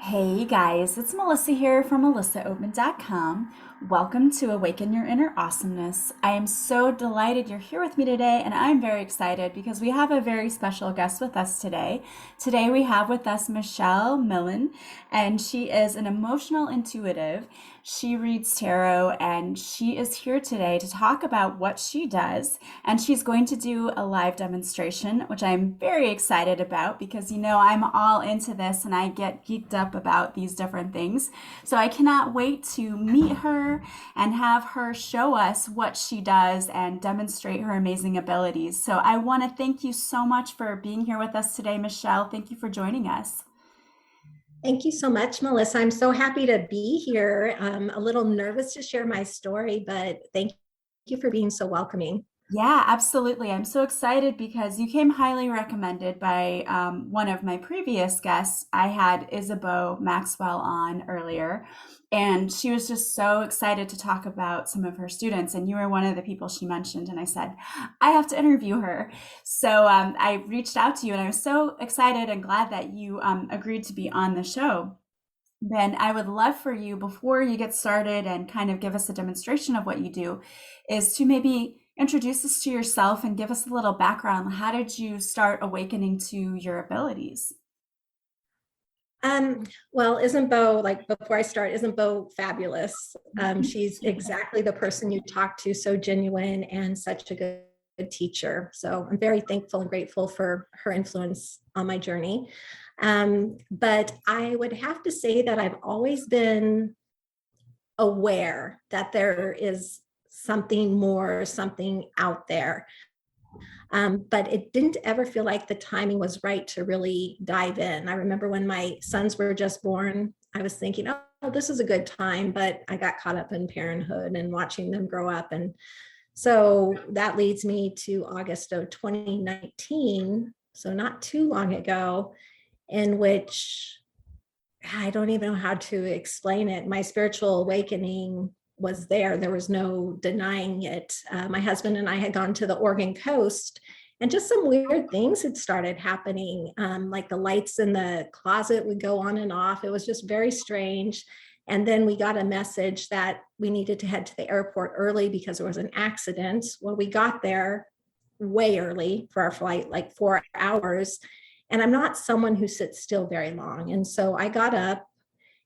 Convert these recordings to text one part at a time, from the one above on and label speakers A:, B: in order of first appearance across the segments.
A: Hey guys, it's Melissa here from melissaoatman.com. Welcome to Awaken Your Inner Awesomeness. I am so delighted you're here with me today, and I'm very excited because we have a very special guest with us today. Today we have with us Michelle Milne, and she is an emotional intuitive. She reads tarot, and she is here today to talk about what she does. And she's going to do a live demonstration, which I'm very excited about because I'm all into this and I get geeked up about these different things. So I cannot wait to meet her and have her show us what she does and demonstrate her amazing abilities. So I want to thank you so much for being here with us today, Michelle. Thank you for joining us.
B: Thank you so much, Melissa. I'm so happy to be here. I'm a little nervous to share my story, but thank you for being so welcoming.
A: Yeah, absolutely. I'm so excited because you came highly recommended by one of my previous guests. I had Isabeau Maxwell on earlier, and she was just so excited to talk about some of her students. And you were one of the people she mentioned, and I said, I have to interview her. So I reached out to you, and I was so excited and glad that you agreed to be on the show. Then I would love for you, before you get started and kind of give us a demonstration of what you do, is to maybe introduce us to yourself and give us a little background. How did you start awakening to your abilities?
B: Um, well, isn't Bo, like before I start, isn't Bo fabulous? She's exactly the person you talk to, so genuine and such a good teacher. So I'm very thankful and grateful for her influence on my journey. But I would have to say that I've always been aware that there is something more, something out there. But it didn't ever feel like the timing was right to really dive in. I remember when my sons were just born, I was thinking, oh, this is a good time, but I got caught up in parenthood and watching them grow up. And so that leads me to August of 2019, so not too long ago, in which I don't even know how to explain it. My spiritual awakening was there. There was no denying it. My husband and I had gone to the Oregon coast, and just some weird things had started happening. Like the lights in the closet would go on and off. It was just very strange. And then we got a message that we needed to head to the airport early because there was an accident. Well, we got there way early for our flight, like 4 hours. And I'm not someone who sits still very long. And so I got up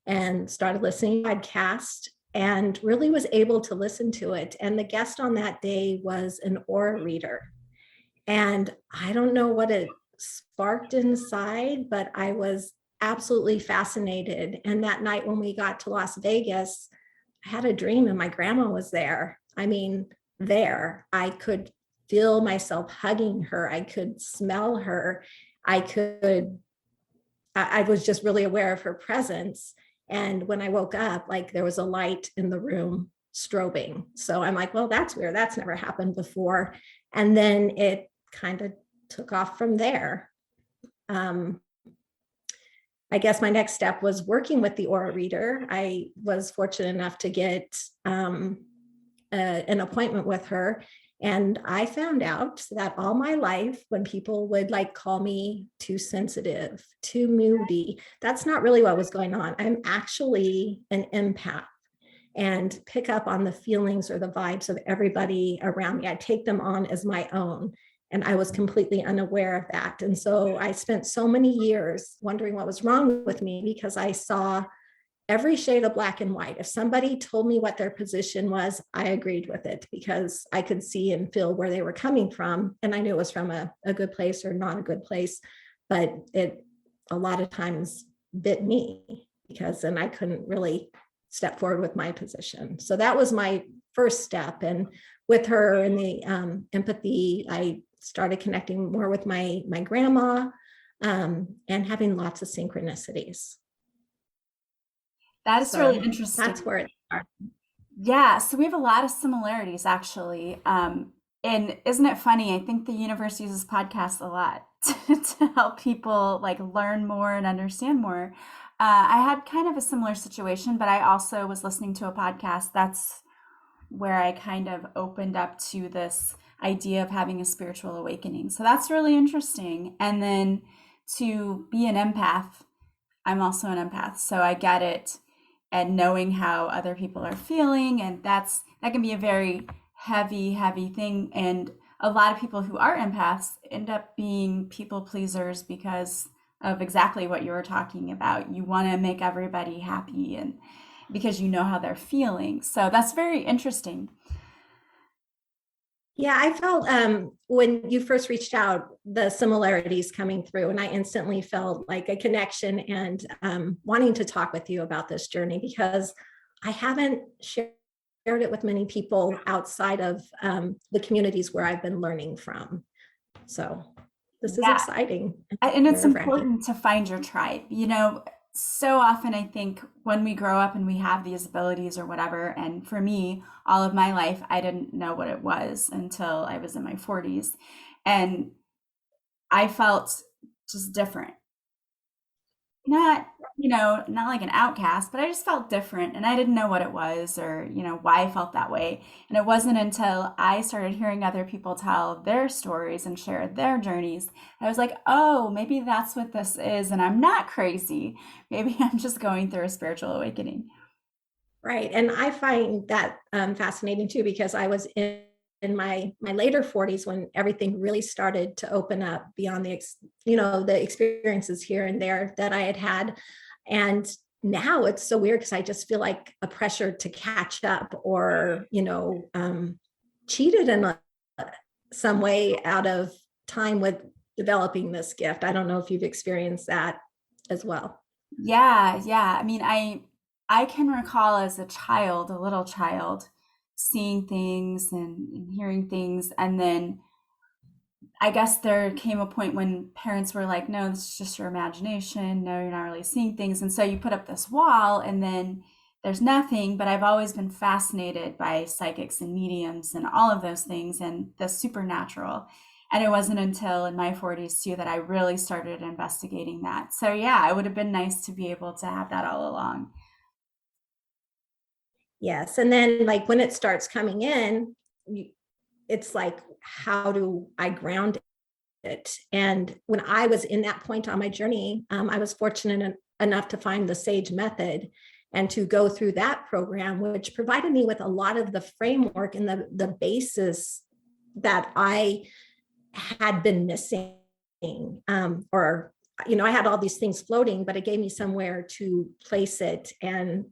B: and started listening to podcast and really was able to listen to it. And the guest on that day was an aura reader. And I don't know what it sparked inside, but I was absolutely fascinated. And that night when we got to Las Vegas, I had a dream and my grandma was there. I mean, there. I could feel myself hugging her. I could smell her. I could, I was just really aware of her presence. And when I woke up, like there was a light in the room strobing. So I'm like, well, that's weird. That's never happened before. And then it kind of took off from there. Um, I guess my next step was working with the aura reader. I was fortunate enough to get an appointment with her. And I found out that all my life, when people would like call me too sensitive, too moody, that's not really what was going on. I'm actually an empath and pick up on the feelings or the vibes of everybody around me. I take them on as my own. And I was completely unaware of that. And so I spent so many years wondering what was wrong with me because I saw every shade of black and white. If somebody told me what their position was, I agreed with it because I could see and feel where they were coming from. And I knew it was from a good place or not a good place, but it a lot of times bit me because then I couldn't really step forward with my position. So that was my first step. And with her and the empathy, I started connecting more with my grandma and having lots of synchronicities.
A: That is really
B: So
A: interesting.
B: that's where it started.
A: Yeah, so we have a lot of similarities actually. And isn't it funny? I think the universe uses podcasts a lot to help people like learn more and understand more. I had kind of a similar situation, but I also was listening to a podcast. That's where I kind of opened up to this idea of having a spiritual awakening. So that's really interesting. And then to be an empath, I'm also an empath, so I get it. And knowing how other people are feeling, and that can be a very heavy, heavy thing. And a lot of people who are empaths end up being people pleasers because of exactly what you were talking about. You want to make everybody happy, and because you know how they're feeling. So that's very interesting.
B: Yeah, I felt when you first reached out, the similarities coming through, and I instantly felt like a connection and wanting to talk with you about this journey because I haven't shared it with many people outside of the communities where I've been learning from. So this is
A: Yeah.
B: exciting and
A: And it's
B: nerve-wracking.
A: important to find your tribe. So often I think when we grow up and we have these abilities or whatever, and for me, all of my life, I didn't know what it was until I was in my 40s. And I felt just different. Not, not like an outcast, but I just felt different and I didn't know what it was or, why I felt that way. And it wasn't until I started hearing other people tell their stories and share their journeys, I was like, oh, maybe that's what this is. And I'm not crazy. Maybe I'm just going through a spiritual awakening.
B: Right. And I find that fascinating too, because I was in my later 40s when everything really started to open up beyond the experiences here and there that I had had. And now it's so weird because I just feel like a pressure to catch up or, cheated in some way out of time with developing this gift. I don't know if you've experienced that as well.
A: Yeah, yeah. I mean, I can recall as a child, a little child, seeing things and hearing things, and then I guess there came a point when parents were like, no, this is just your imagination. No, you're not really seeing things. And so you put up this wall and then there's nothing. But I've always been fascinated by psychics and mediums and all of those things and the supernatural. And it wasn't until in my 40s too that I really started investigating that. So yeah, it would have been nice to be able to have that all along.
B: Yes. And then like when it starts coming in, it's like, how do I ground it? And when I was in that point on my journey, I was fortunate enough to find the SAGE method and to go through that program, which provided me with a lot of the framework and the basis that I had been missing. Or, I had all these things floating, but it gave me somewhere to place it and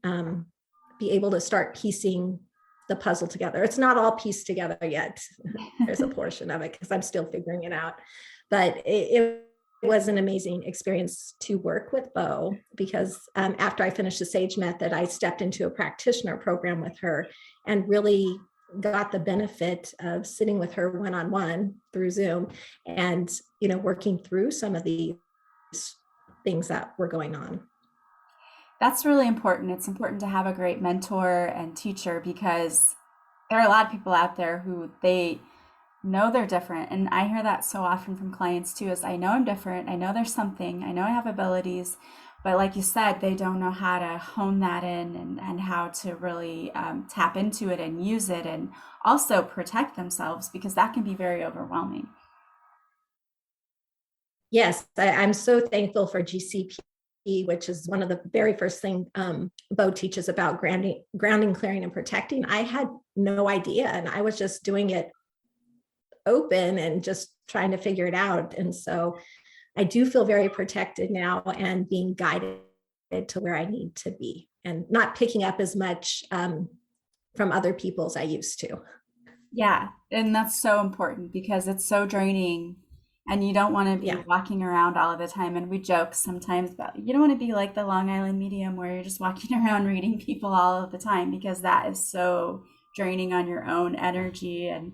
B: be able to start piecing the puzzle together. It's not all pieced together yet. There's a portion of it because I'm still figuring it out. But it was an amazing experience to work with Bo because after I finished the SAGE method, I stepped into a practitioner program with her and really got the benefit of sitting with her one-on-one through Zoom and, working through some of these things that were going on.
A: That's really important. It's important to have a great mentor and teacher because there are a lot of people out there who they know they're different. And I hear that so often from clients too, is I know I'm different. I know there's something, I know I have abilities, but like you said, they don't know how to hone that in and how to really tap into it and use it and also protect themselves because that can be very overwhelming.
B: Yes, I'm so thankful for GCP, which is one of the very first thing Bo teaches about grounding, clearing, and protecting. I had no idea, and I was just doing it open and just trying to figure it out. And so I do feel very protected now and being guided to where I need to be and not picking up as much from other people as I used to.
A: Yeah, and that's so important because it's so draining and you don't want to be
B: Yeah.
A: walking around all of the time. And we joke sometimes about you don't want to be like the Long Island medium where you're just walking around reading people all of the time because that is so draining on your own energy. And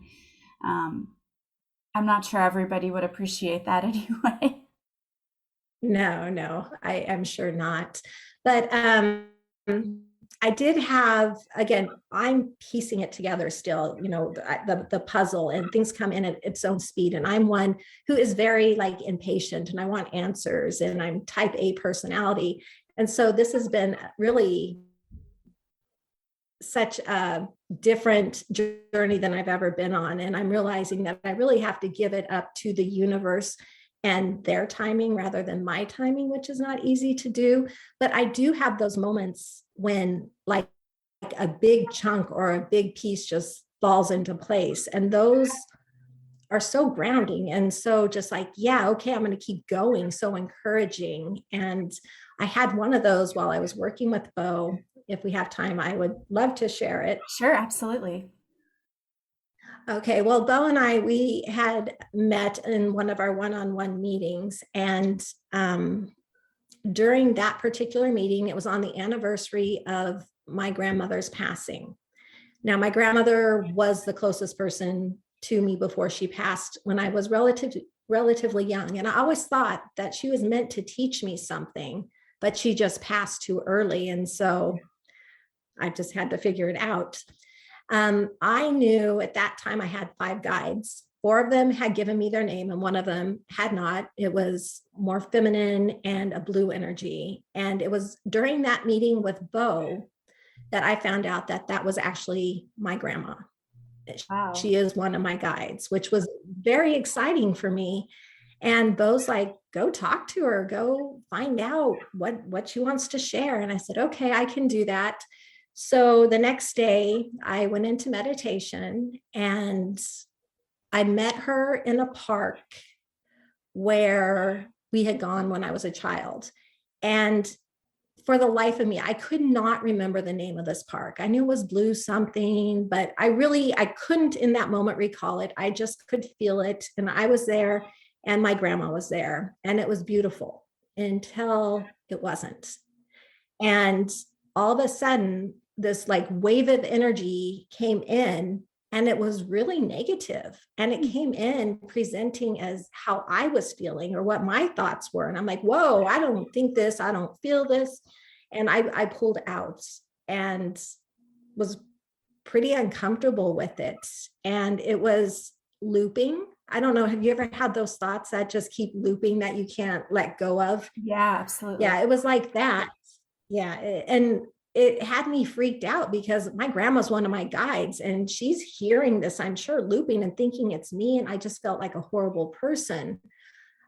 A: um, I'm not sure everybody would appreciate that anyway.
B: No, I am sure not. But I did have, again, I'm piecing it together still, the puzzle and things come in at its own speed. And I'm one who is very like impatient and I want answers and I'm type A personality. And so this has been really such a different journey than I've ever been on. And I'm realizing that I really have to give it up to the universe and their timing rather than my timing, which is not easy to do. But I do have those moments when like a big chunk or a big piece just falls into place. And those are so grounding and so just like, yeah, okay, I'm going to keep going. So encouraging. And I had one of those while I was working with Bo. If we have time, I would love to share it.
A: Sure, absolutely.
B: Okay, well, Bo and I, we had met in one of our one-on-one meetings. And during that particular meeting, it was on the anniversary of my grandmother's passing. Now, my grandmother was the closest person to me before she passed when I was relatively young. And I always thought that she was meant to teach me something, but she just passed too early. And so I just had to figure it out. I knew at that time I had 5 guides. 4 of them had given me their name and one of them had not. It was more feminine and a blue energy. And it was during that meeting with Bo that I found out that that was actually my grandma.
A: Wow.
B: She is one of my guides, which was very exciting for me. And Bo's like, go talk to her, go find out what she wants to share. And I said, okay, I can do that. So the next day I went into meditation and I met her in a park where we had gone when I was a child. And for the life of me, I could not remember the name of this park. I knew it was Blue something, but I couldn't in that moment recall it. I just could feel it. And I was there and my grandma was there and it was beautiful until it wasn't. And all of a sudden, this like wave of energy came in and it was really negative. And it came in presenting as how I was feeling or what my thoughts were. And I'm like, whoa, I don't think this, I don't feel this. And I pulled out and was pretty uncomfortable with it. And it was looping. I don't know. Have you ever had those thoughts that just keep looping that you can't let go of?
A: Yeah, absolutely.
B: Yeah, it was like that. Yeah. And it had me freaked out because my grandma's one of my guides and she's hearing this, I'm sure, looping and thinking it's me. And I just felt like a horrible person.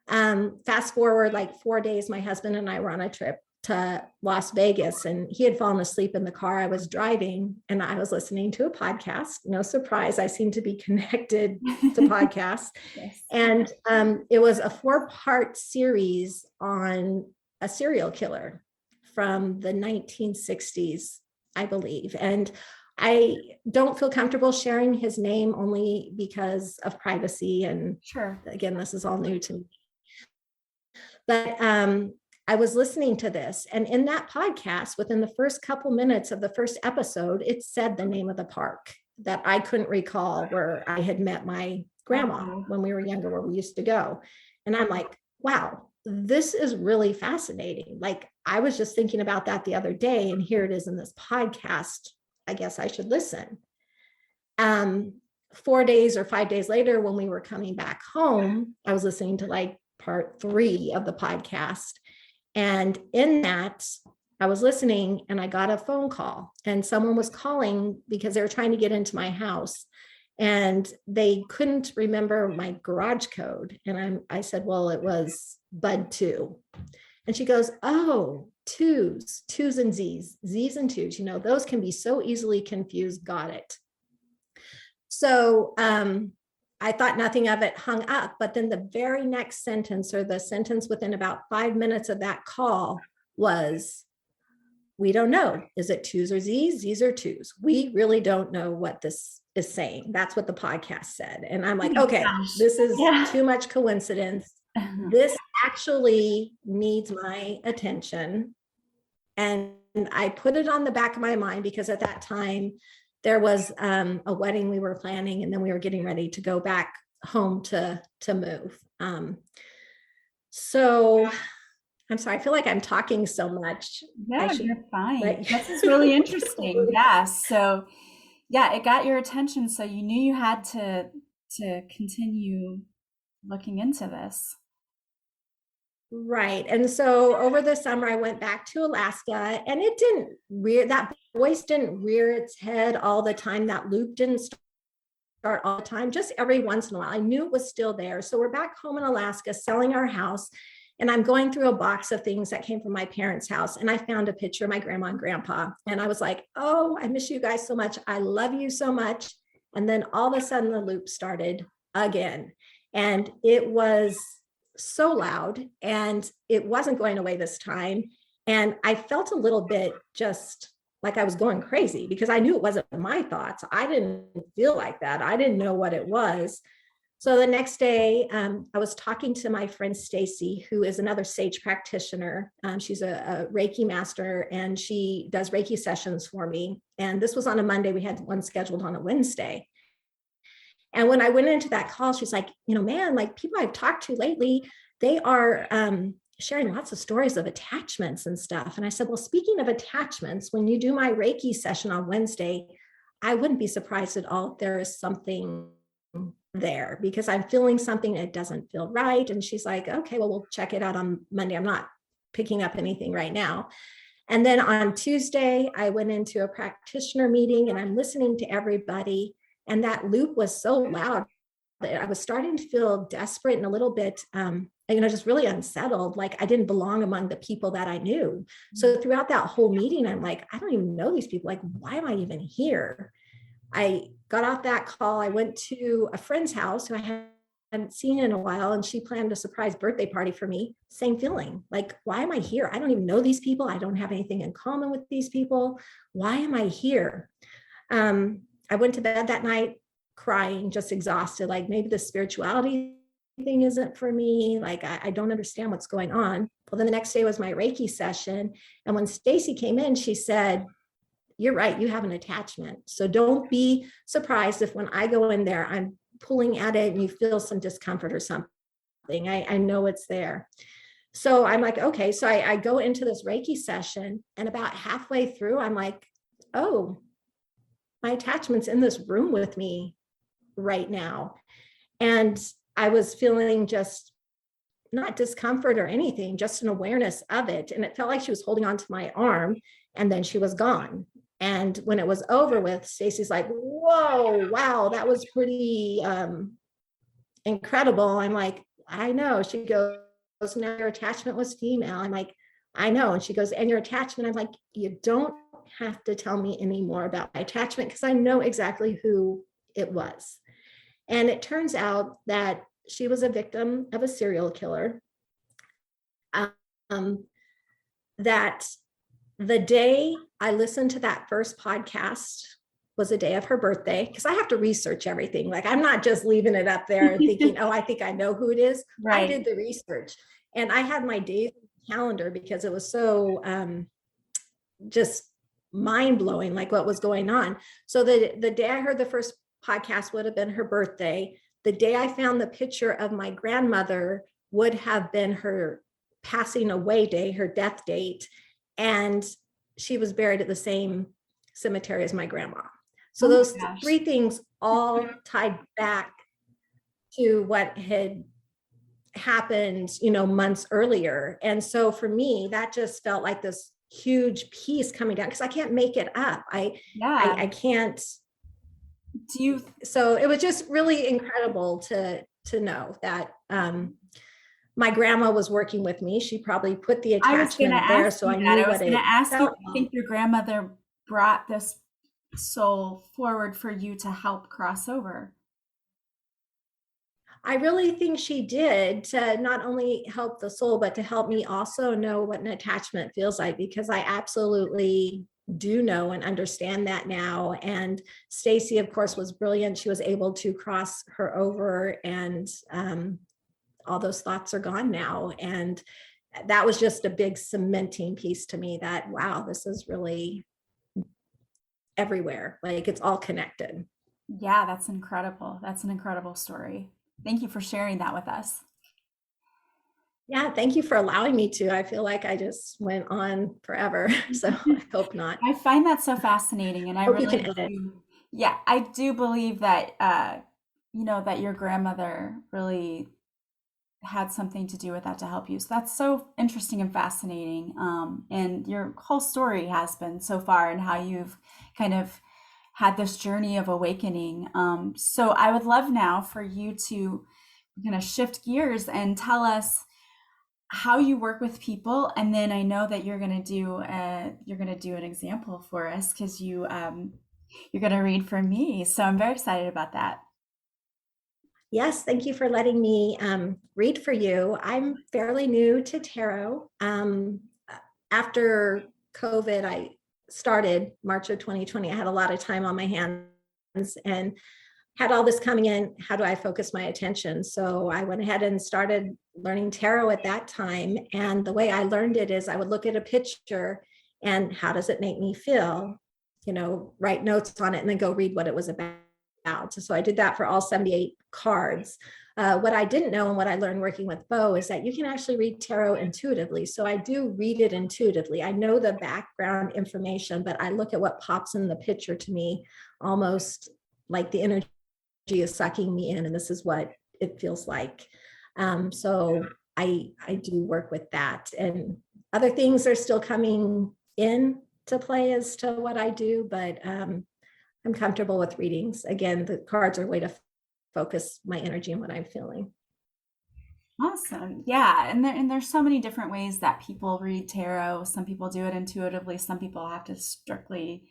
B: Fast forward like 4 days, my husband and I were on a trip to Las Vegas and he had fallen asleep in the car I was driving and I was listening to a podcast. No surprise, I seem to be connected to podcasts.
A: Yes.
B: And it was a 4-part series on a serial killer from the 1960s, I believe. And I don't feel comfortable sharing his name only because of privacy. And
A: Sure.
B: again, this is all new to me. But I was listening to this, and in that podcast, within the first couple minutes of the first episode, it said the name of the park that I couldn't recall where I had met my grandma when we were younger, where we used to go. And I'm like, wow, this is really fascinating. Like, I was just thinking about that the other day, and here it is in this podcast. I guess I should listen. 4 days or 5 days later, when we were coming back home, I was listening to like part 3 of the podcast. And in that, I was listening and I got a phone call and someone was calling because they were trying to get into my house and they couldn't remember my garage code. And I said, well, it was Bud 2. And she goes, oh, twos and Z's and twos, you know, those can be so easily confused. Got it. So I thought nothing of it, hung up. But then the very next sentence, or the sentence within about 5 minutes of that call, was, we don't know. Is it twos or Z's? Z's or twos? We really don't know what this is saying. That's what the podcast said. And I'm like, okay, this is too much coincidence. This actually needs my attention. And I put it on the back of my mind because at that time there was a wedding we were planning, and then we were getting ready to go back home to move. So I'm sorry, I feel like I'm talking so much.
A: Yeah, you're fine. This is really interesting. Yeah. So yeah, it got your attention. So you knew you had to continue looking into this.
B: Right. And so over the summer, I went back to Alaska, and it didn't that voice didn't rear its head all the time. That loop didn't start all the time, just every once in a while. I knew it was still there. So we're back home in Alaska selling our house. And I'm going through a box of things that came from my parents' house. And I found a picture of my grandma and grandpa. And I was like, oh, I miss you guys so much. I love you so much. And then all of a sudden the loop started again. And it was so loud and it wasn't going away this time. And I felt a little bit just like I was going crazy because I knew it wasn't my thoughts. I didn't feel like that. I didn't know what it was. So the next day, I was talking to my friend Stacy, who is another sage practitioner. She's a Reiki master, and she does Reiki sessions for me. And this was on a Monday. We had one scheduled on a Wednesday. And when I went into that call, she's like, man, like people I've talked to lately, they are sharing lots of stories of attachments and stuff. And I said, well, speaking of attachments, when you do my Reiki session on Wednesday, I wouldn't be surprised at all if there is something there because I'm feeling something that doesn't feel right. And she's like, okay, well, we'll check it out on Monday. I'm not picking up anything right now. And then on Tuesday, I went into a practitioner meeting and I'm listening to everybody. And that loop was so loud that I was starting to feel desperate and a little bit, just really unsettled. Like I didn't belong among the people that I knew. So throughout that whole meeting, I'm like, I don't even know these people. Like, why am I even here? I got off that call. I went to a friend's house who I hadn't seen in a while, and she planned a surprise birthday party for me. Same feeling. Like, why am I here? I don't even know these people. I don't have anything in common with these people. Why am I here? I went to bed that night crying, just exhausted. Like maybe the spirituality thing isn't for me. Like I don't understand what's going on. Well, then the next day was my Reiki session. And when Stacy came in, she said, you're right, you have an attachment. So don't be surprised if when I go in there, I'm pulling at it and you feel some discomfort or something. I know it's there. So I'm like, okay. So I go into this Reiki session and about halfway through, I'm like, oh, my attachment's in this room with me right now. And I was feeling just not discomfort or anything, just an awareness of it. And it felt like she was holding on to my arm and then she was gone. And when it was over with, Stacy's like, whoa, wow, that was pretty incredible. I'm like, I know. She goes, now your attachment was female. I'm like, I know. And she goes, and your attachment, I'm like, you don't have to tell me any more about my attachment because I know exactly who it was. And it turns out that she was a victim of a serial killer. That the day I listened to that first podcast was the day of her birthday, because I have to research everything. Like I'm not just leaving it up there thinking, oh, I think I know who it is. Right. I did the research and I had my days calendar because it was so just mind-blowing, like what was going on. So the day I heard the first podcast would have been her birthday. The day I found the picture of my grandmother would have been her passing away day, her death date. And she was buried at the same cemetery as my grandma. So those three things all tied back to what had happened, months earlier. And so for me, that just felt like this huge piece coming down because I can't make it up. I can't. So it was just really incredible to know that my grandma was working with me. She probably put the attachment there, so I knew what it. I was going to ask you,
A: I think your grandmother brought this soul forward for you to help cross over.
B: I really think she did, to not only help the soul, but to help me also know what an attachment feels like, because I absolutely do know and understand that now. And Stacy, of course, was brilliant. She was able to cross her over, and all those thoughts are gone now. And that was just a big cementing piece to me that, wow, this is really everywhere. Like it's all connected.
A: Yeah, that's incredible. That's an incredible story. Thank you for sharing that with us.
B: Yeah, thank you for allowing me to. I feel like I just went on forever, so I hope not.
A: I find that so fascinating, and I
B: hope
A: really
B: you can edit.
A: Yeah, I do believe that that your grandmother really had something to do with that to help you. So that's so interesting and fascinating. And your whole story has been so far, and how you've kind of had this journey of awakening. So I would love now for you to kind of shift gears and tell us how you work with people, and then I know that you're gonna do an example for us because you're gonna read for me. So I'm very excited about that.
B: Yes, thank you for letting me read for you. I'm fairly new to tarot. After COVID, I started March of 2020. I had a lot of time on my hands and had all this coming in. How do I focus my attention? So I went ahead and started learning tarot at that time. And the way I learned it is I would look at a picture and how does it make me feel? Write notes on it and then go read what it was about. So I did that for all 78 cards. What I didn't know and what I learned working with Bo is that you can actually read tarot intuitively. So I do read it intuitively. I know the background information, but I look at what pops in the picture to me, almost like the energy is sucking me in, and this is what it feels like. So I do work with that, and other things are still coming in to play as to what I do, but I'm comfortable with readings. Again, the cards are a way to focus my energy and what I'm feeling.
A: Awesome. Yeah, and there's so many different ways that people read tarot. Some people do it intuitively, some people have to strictly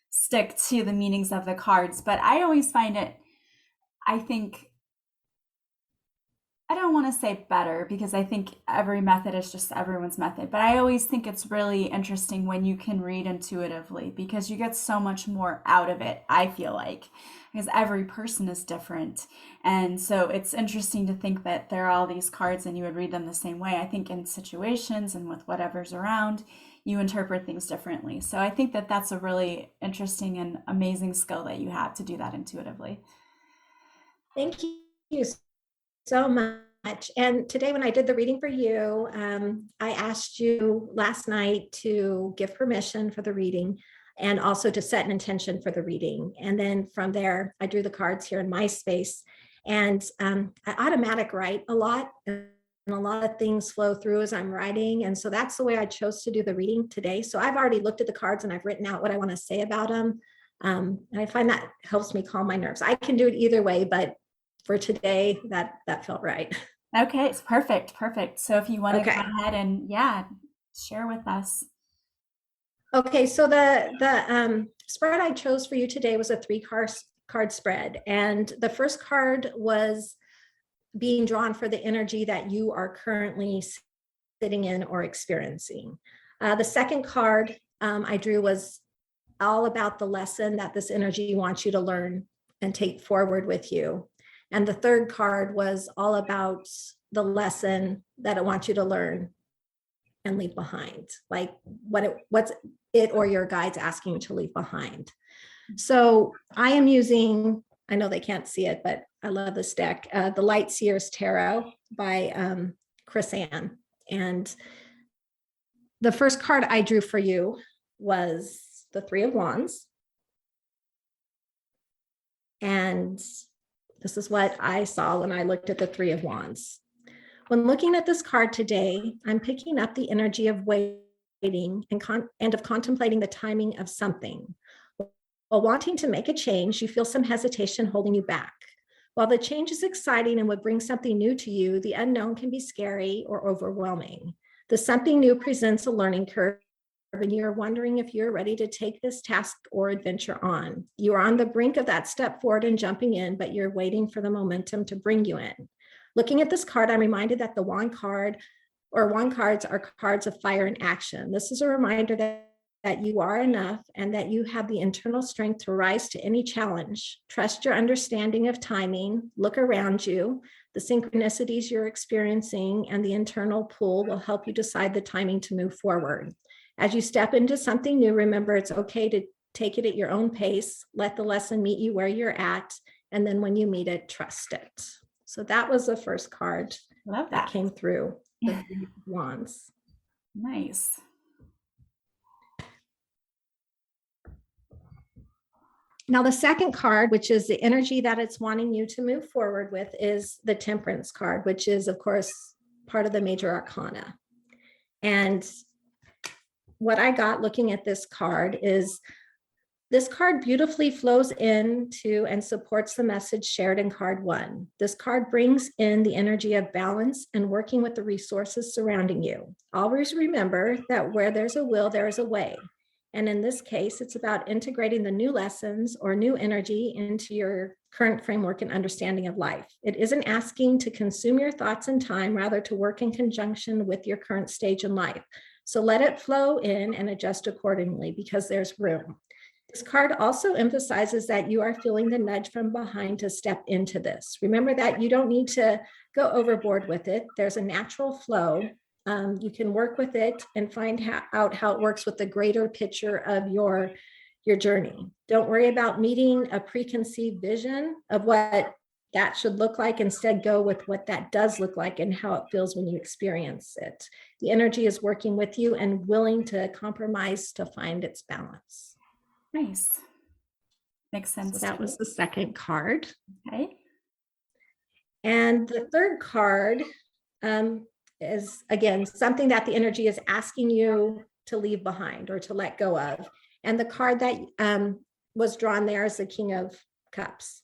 A: stick to the meanings of the cards, but I always find it, I think, I don't want to say better because I think every method is just everyone's method, but I always think it's really interesting when you can read intuitively because you get so much more out of it, I feel like, because every person is different. And so it's interesting to think that there are all these cards and you would read them the same way. I think in situations and with whatever's around, you interpret things differently. So I think that that's a really interesting and amazing skill that you have to do that intuitively.
B: Thank you so much. And today, when I did the reading for you, I asked you last night to give permission for the reading and also to set an intention for the reading. And then from there, I drew the cards here in my space. And I automatic write a lot. And a lot of things flow through as I'm writing. And so that's the way I chose to do the reading today. So I've already looked at the cards and I've written out what I want to say about them. And I find that helps me calm my nerves. I can do it either way, but for today, that felt right.
A: Okay, it's perfect, perfect. So if you want to go
B: Okay.
A: ahead and yeah, share with us.
B: Okay, so the spread I chose for you today was a three card spread, and the first card was being drawn for the energy that you are currently sitting in or experiencing. The second card I drew was all about the lesson that this energy wants you to learn and take forward with you. And the third card was all about the lesson that it wants you to learn and leave behind, like what's it or your guides asking you to leave behind. So I am using, I know they can't see it, but I love this deck, the Light Seers Tarot by Chris Ann. And the first card I drew for you was the Three of Wands. And this is what I saw when I looked at the Three of Wands. When looking at this card today, I'm picking up the energy of waiting and of contemplating the timing of something. While wanting to make a change, you feel some hesitation holding you back. While the change is exciting and would bring something new to you, the unknown can be scary or overwhelming. The something new presents a learning curve, and you're wondering if you're ready to take this task or adventure on. You are on the brink of that step forward and jumping in, but you're waiting for the momentum to bring you in. Looking at this card, I'm reminded that the wand cards are cards of fire and action. This is a reminder that you are enough and that you have the internal strength to rise to any challenge. Trust your understanding of timing, look around you. The synchronicities you're experiencing and the internal pull will help you decide the timing to move forward. As you step into something new, remember it's okay to take it at your own pace. Let the lesson meet you where you're at. And then when you meet it, trust it. So that was the first card
A: Love
B: that
A: that.
B: came through, the Three of Wands.
A: Nice.
B: Now, the second card, which is the energy that it's wanting you to move forward with, is the Temperance card, which is, of course, part of the major arcana. And what I got looking at this card is This card beautifully flows into and supports the message shared in card 1. This card brings in the energy of balance and working with the resources surrounding you. Always remember that where there's a will, there is a way. And in this case, it's about integrating the new lessons or new energy into your current framework and understanding of life. It isn't asking to consume your thoughts and time, rather to work in conjunction with your current stage in life. So let it flow in and adjust accordingly because there's room. This card also emphasizes that you are feeling the nudge from behind to step into this. Remember that you don't need to go overboard with it. There's a natural flow. You can work with it and find out how it works with the greater picture of your journey. Don't worry about meeting a preconceived vision of what that should look like. Instead, go with what that does look like and how it feels when you experience it. The energy is working with you and willing to compromise to find its balance.
A: Nice. Makes sense.
B: So that was the second card.
A: Okay.
B: And the third card is, again, something that the energy is asking you to leave behind or to let go of. And the card that was drawn there is the King of Cups.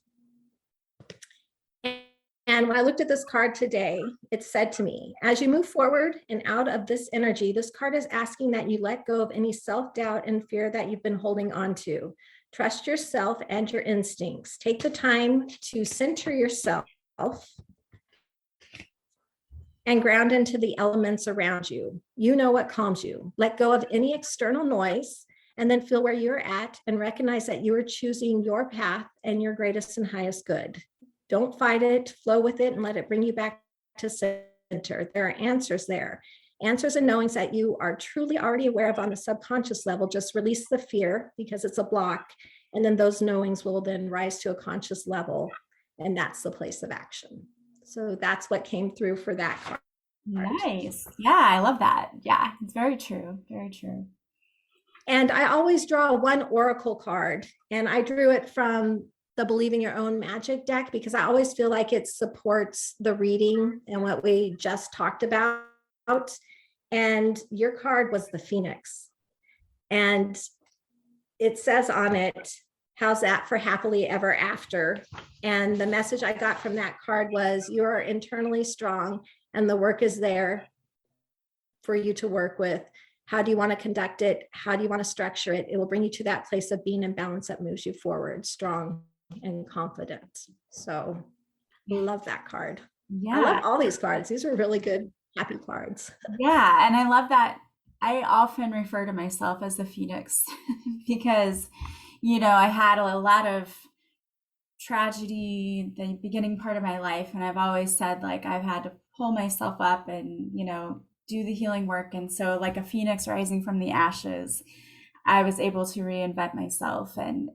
B: And when I looked at this card today, it said to me, as you move forward and out of this energy, this card is asking that you let go of any self-doubt and fear that you've been holding on to. Trust yourself and your instincts. Take the time to center yourself and ground into the elements around you. You know what calms you. Let go of any external noise and then feel where you're at and recognize that you are choosing your path and your greatest and highest good. Don't fight it, flow with it, and let it bring you back to center. There are answers there. Answers and knowings that you are truly already aware of on the subconscious level. Just release the fear because it's a block. And then those knowings will then rise to a conscious level. And that's the place of action. So that's what came through for that card.
A: Nice. Yeah, I love that. Yeah, it's very true. Very true.
B: And I always draw one oracle card, and I drew it from the Believing Your Own Magic deck because I always feel like it supports the reading and what we just talked about. And your card was the Phoenix. And it says on it, how's that for happily ever after? And the message I got from that card was, you are internally strong and the work is there for you to work with. How do you want to conduct it? How do you want to structure it? It will bring you to that place of being in balance that moves you forward, strong and confident. So I love that card.
A: Yeah.
B: I love all these cards. These are really good, happy cards.
A: Yeah, and I love that. I often refer to myself as the Phoenix because, I had a lot of tragedy the beginning part of my life, and I've always said like I've had to pull myself up and, do the healing work. And so like a phoenix rising from the ashes, I was able to reinvent myself and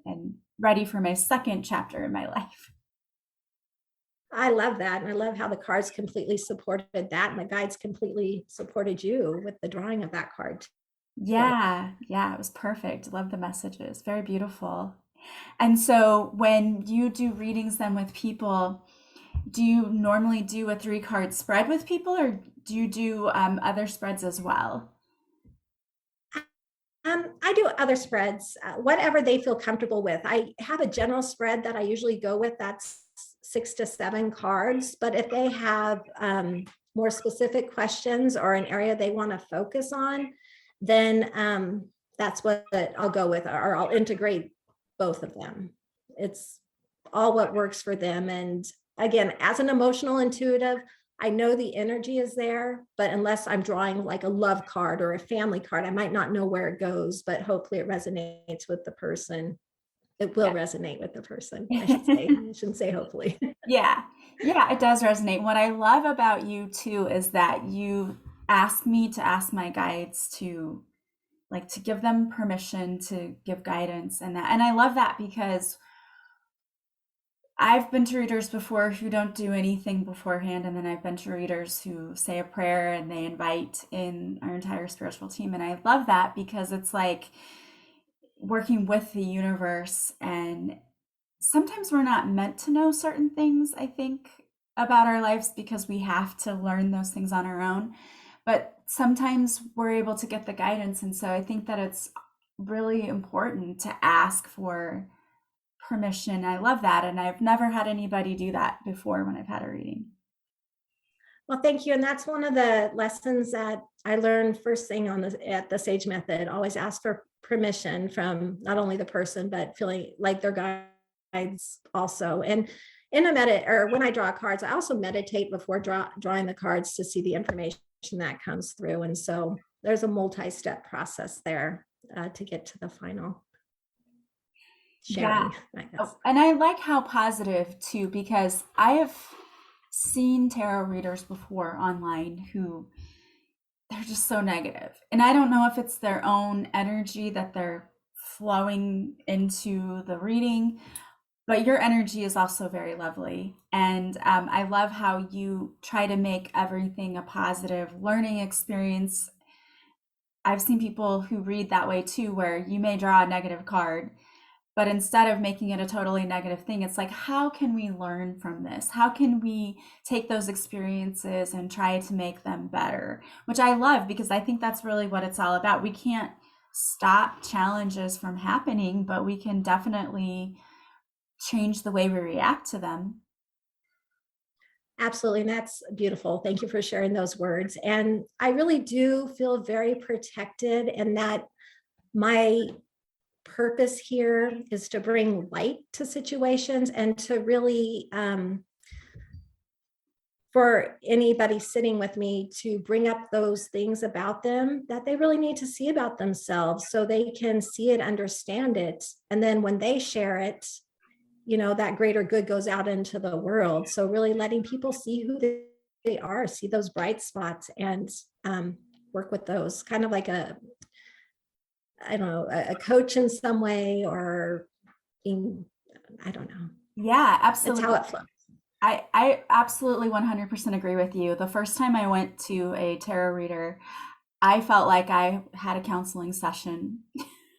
A: ready for my second chapter in my life.
B: I love that. And I love how the cards completely supported that. And the guides completely supported you with the drawing of that card.
A: Yeah, it was perfect. Love the messages. Very beautiful. And so when you do readings then with people, do you normally do a 3-card spread with people, or do you do other spreads as well?
B: I do other spreads, whatever they feel comfortable with. I have a general spread that I usually go with. That's 6 to 7 cards. But if they have more specific questions or an area they want to focus on, then that's what I'll go with, or I'll integrate both of them. It's all what works for them. And again, as an emotional intuitive, I know the energy is there, but unless I'm drawing like a love card or a family card, I might not know where it goes, but hopefully it resonates with the person. It will resonate with the person, I should say. I shouldn't say hopefully.
A: Yeah, it does resonate. What I love about you too is that you ask me to ask my guides to give them permission to give guidance, and I love that because I've been to readers before who don't do anything beforehand, and then I've been to readers who say a prayer and they invite in our entire spiritual team. And I love that because it's like working with the universe. And sometimes we're not meant to know certain things, I think, about our lives because we have to learn those things on our own. But sometimes we're able to get the guidance. And so I think that it's really important to ask for permission. I love that. And I've never had anybody do that before when I've had a reading.
B: Well, thank you. And that's one of the lessons that I learned first thing at the Sage Method. Always ask for permission from not only the person, but feeling like their guides also. And in a or when I draw cards, I also meditate before drawing the cards to see the information that comes through. And so there's a multi-step process there to get to the final
A: Yeah.
B: sharing, I guess.
A: Oh, and I like how positive too, because I have seen tarot readers before online who they're just so negative. And I don't know if it's their own energy that they're flowing into the reading, but your energy is also very lovely. And I love how you try to make everything a positive learning experience. I've seen people who read that way too, where you may draw a negative card, but instead of making it a totally negative thing, it's like, how can we learn from this? How can we take those experiences and try to make them better? Which I love, because I think that's really what it's all about. We can't stop challenges from happening, but we can definitely change the way we react to them.
B: Absolutely. And that's beautiful. Thank you for sharing those words. And I really do feel very protected, and that my purpose here is to bring light to situations and to really, for anybody sitting with me, to bring up those things about them that they really need to see about themselves so they can see it, understand it. And then when they share it, that greater good goes out into the world. So really letting people see who they are, see those bright spots, and work with those, kind of like I don't know, a coach in some way, or being, I don't know.
A: Yeah,
B: It's
A: absolutely.
B: how it flows.
A: I absolutely 100% agree with you. The first time I went to a tarot reader, I felt like I had a counseling session.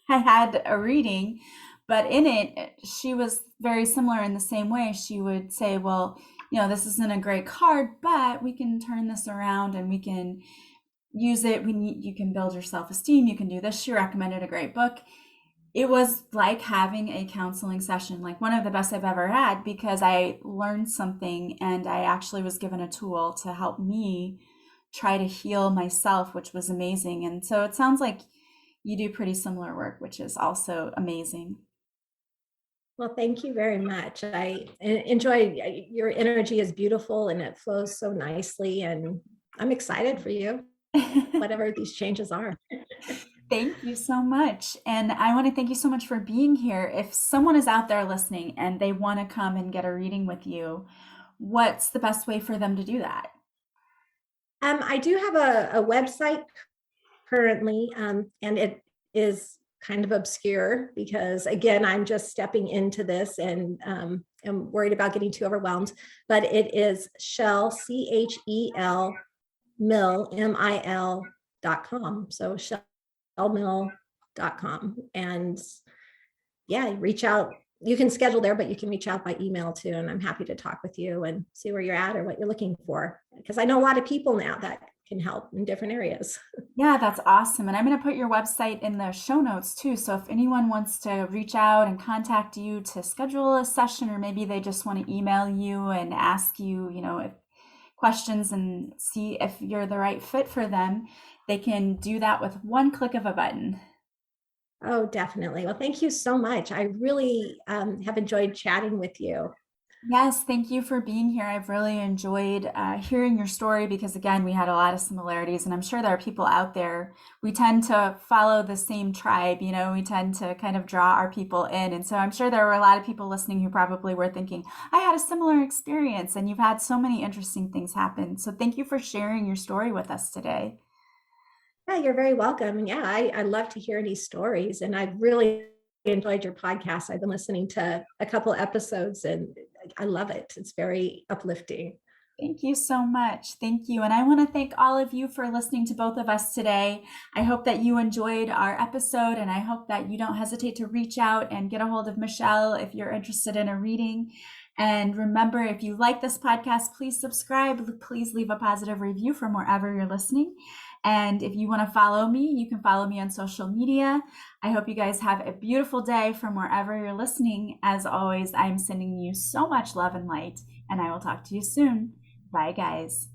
A: I had a reading, but in it, she was very similar in the same way. She would say, well, this isn't a great card, but we can turn this around and we can use it. You can build your self-esteem. You can do this. She recommended a great book. It was like having a counseling session, like one of the best I've ever had, because I learned something and I actually was given a tool to help me try to heal myself, which was amazing. And so it sounds like you do pretty similar work, which is also amazing.
B: Well, thank you very much. I enjoy your energy is beautiful and it flows so nicely. And I'm excited for you, whatever these changes are.
A: Thank you so much. And I want to thank you so much for being here. If someone is out there listening and they want to come and get a reading with you, what's the best way for them to do that?
B: I do have a website currently, and it is kind of obscure because, again, I'm just stepping into this and am worried about getting too overwhelmed. But it is Chel, CHEL, Mill, MIL.com. So chelmill.com. And yeah, reach out. You can schedule there, but you can reach out by email too. And I'm happy to talk with you and see where you're at or what you're looking for. Because I know a lot of people now that can help in different areas.
A: Yeah, that's awesome. And I'm going to put your website in the show notes too. So if anyone wants to reach out and contact you to schedule a session, or maybe they just want to email you and ask you, if questions and see if you're the right fit for them, they can do that with one click of a button.
B: Oh, definitely. Well, thank you so much. I really have enjoyed chatting with you.
A: Yes, thank you for being here. I've really enjoyed hearing your story because, again, we had a lot of similarities, and I'm sure there are people out there. We tend to follow the same tribe, we tend to kind of draw our people in. And so I'm sure there were a lot of people listening who probably were thinking, I had a similar experience, and you've had so many interesting things happen. So thank you for sharing your story with us today.
B: Yeah, you're very welcome. And yeah, I love to hear these stories. And I've really enjoyed your podcast. I've been listening to a couple episodes and I love it. It's very uplifting.
A: Thank you so much. Thank you. And I want to thank all of you for listening to both of us today. I hope that you enjoyed our episode, and I hope that you don't hesitate to reach out and get a hold of Michelle if you're interested in a reading. And remember, if you like this podcast, please subscribe. Please leave a positive review from wherever you're listening. And if you want to follow me, you can follow me on social media. I hope you guys have a beautiful day from wherever you're listening. As always, I'm sending you so much love and light, and I will talk to you soon. Bye, guys.